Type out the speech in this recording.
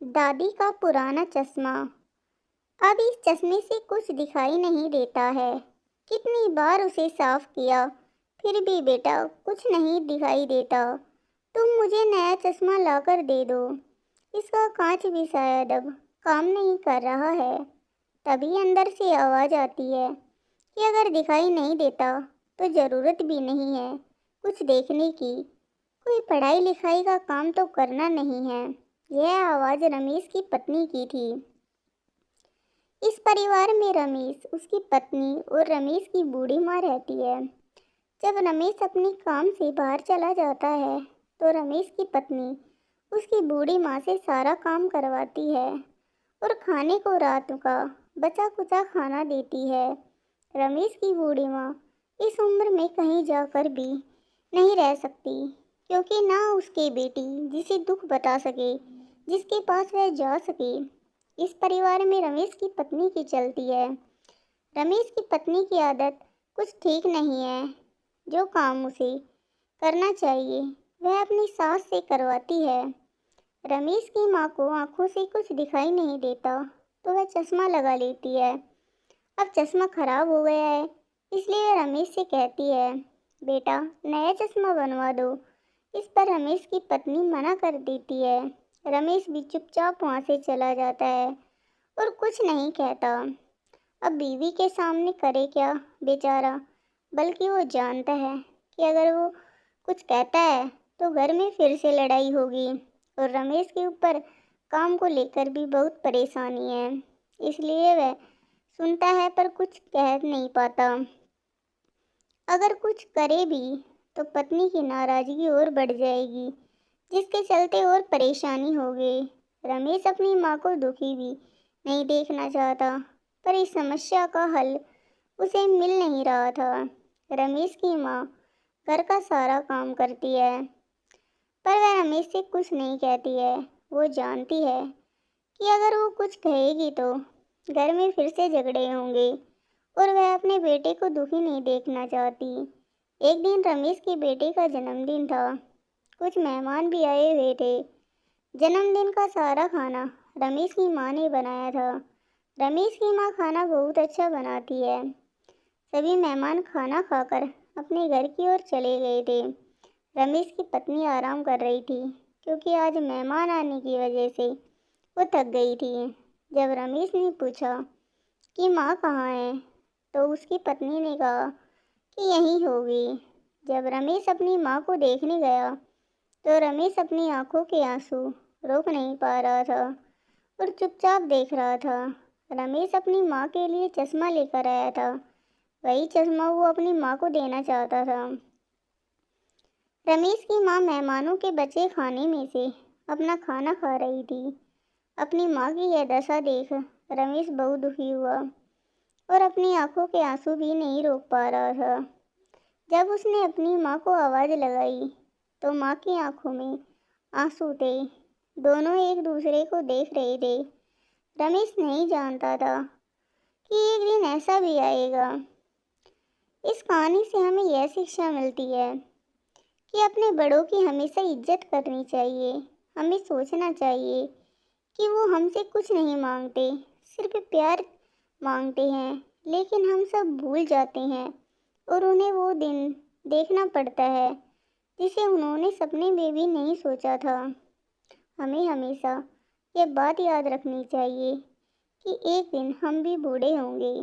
दादी का पुराना चश्मा। अब इस चश्मे से कुछ दिखाई नहीं देता है। कितनी बार उसे साफ किया, फिर भी बेटा कुछ नहीं दिखाई देता। तुम मुझे नया चश्मा लाकर दे दो। इसका कांच भी शायद अब काम नहीं कर रहा है। तभी अंदर से आवाज़ आती है कि अगर दिखाई नहीं देता तो ज़रूरत भी नहीं है कुछ देखने की। कोई पढ़ाई लिखाई का काम तो करना नहीं है। यह आवाज़ रमेश की पत्नी की थी। इस परिवार में रमेश, उसकी पत्नी और रमेश की बूढ़ी माँ रहती है। जब रमेश अपने काम से बाहर चला जाता है तो रमेश की पत्नी उसकी बूढ़ी माँ से सारा काम करवाती है और खाने को रात का बचा कुचा खाना देती है। रमेश की बूढ़ी माँ इस उम्र में कहीं जाकर भी नहीं रह सकती, क्योंकि ना उसकी बेटी जिसे दुख बता सके, जिसके पास वह जा सके। इस परिवार में रमेश की पत्नी की चलती है। रमेश की पत्नी की आदत कुछ ठीक नहीं है। जो काम उसे करना चाहिए वह अपनी सास से करवाती है। रमेश की माँ को आंखों से कुछ दिखाई नहीं देता तो वह चश्मा लगा लेती है। अब चश्मा खराब हो गया है, इसलिए वह रमेश से कहती है, बेटा नया चश्मा बनवा दो। इस पर रमेश की पत्नी मना कर देती है। रमेश भी चुपचाप वहाँ से चला जाता है और कुछ नहीं कहता। अब बीवी के सामने करे क्या बेचारा, बल्कि वो जानता है कि अगर वो कुछ कहता है तो घर में फिर से लड़ाई होगी और रमेश के ऊपर काम को लेकर भी बहुत परेशानी है। इसलिए वह सुनता है पर कुछ कह नहीं पाता। अगर कुछ करे भी तो पत्नी की नाराज़गी और बढ़ जाएगी, जिसके चलते और परेशानी होगी। रमेश अपनी माँ को दुखी भी नहीं देखना चाहता, पर इस समस्या का हल उसे मिल नहीं रहा था। रमेश की माँ घर का सारा काम करती है, पर वह रमेश से कुछ नहीं कहती है। वो जानती है कि अगर वो कुछ कहेगी तो घर में फिर से झगड़े होंगे और वह अपने बेटे को दुखी नहीं देखना चाहती। एक दिन रमेश के बेटे का जन्मदिन था। कुछ मेहमान भी आए हुए थे। जन्मदिन का सारा खाना रमेश की माँ ने बनाया था। रमेश की माँ खाना बहुत अच्छा बनाती है। सभी मेहमान खाना खाकर अपने घर की ओर चले गए थे। रमेश की पत्नी आराम कर रही थी, क्योंकि आज मेहमान आने की वजह से वो थक गई थी। जब रमेश ने पूछा कि माँ कहाँ है, तो उसकी पत्नी ने कहा कि यहीं होगी। जब रमेश अपनी माँ को देखने गया तो रमेश अपनी आंखों के आंसू रोक नहीं पा रहा था और चुपचाप देख रहा था। रमेश अपनी माँ के लिए चश्मा लेकर आया था। वही चश्मा वो अपनी माँ को देना चाहता था। रमेश की माँ मेहमानों के बचे खाने में से अपना खाना खा रही थी। अपनी माँ की यह दशा देख रमेश बहुत दुखी हुआ और अपनी आंखों के आंसू भी नहीं रोक पा रहा था। जब उसने अपनी माँ को आवाज़ लगाई तो माँ की आंखों में आंसू थे। दोनों एक दूसरे को देख रहे थे। रमेश नहीं जानता था कि एक दिन ऐसा भी आएगा। इस कहानी से हमें यह शिक्षा मिलती है कि अपने बड़ों की हमेशा इज्जत करनी चाहिए। हमें सोचना चाहिए कि वो हमसे कुछ नहीं मांगते, सिर्फ प्यार मांगते हैं, लेकिन हम सब भूल जाते हैं और उन्हें वो दिन देखना पड़ता है जिसे उन्होंने सपने में भी नहीं सोचा था। हमें हमेशा ये बात याद रखनी चाहिए कि एक दिन हम भी बूढ़े होंगे।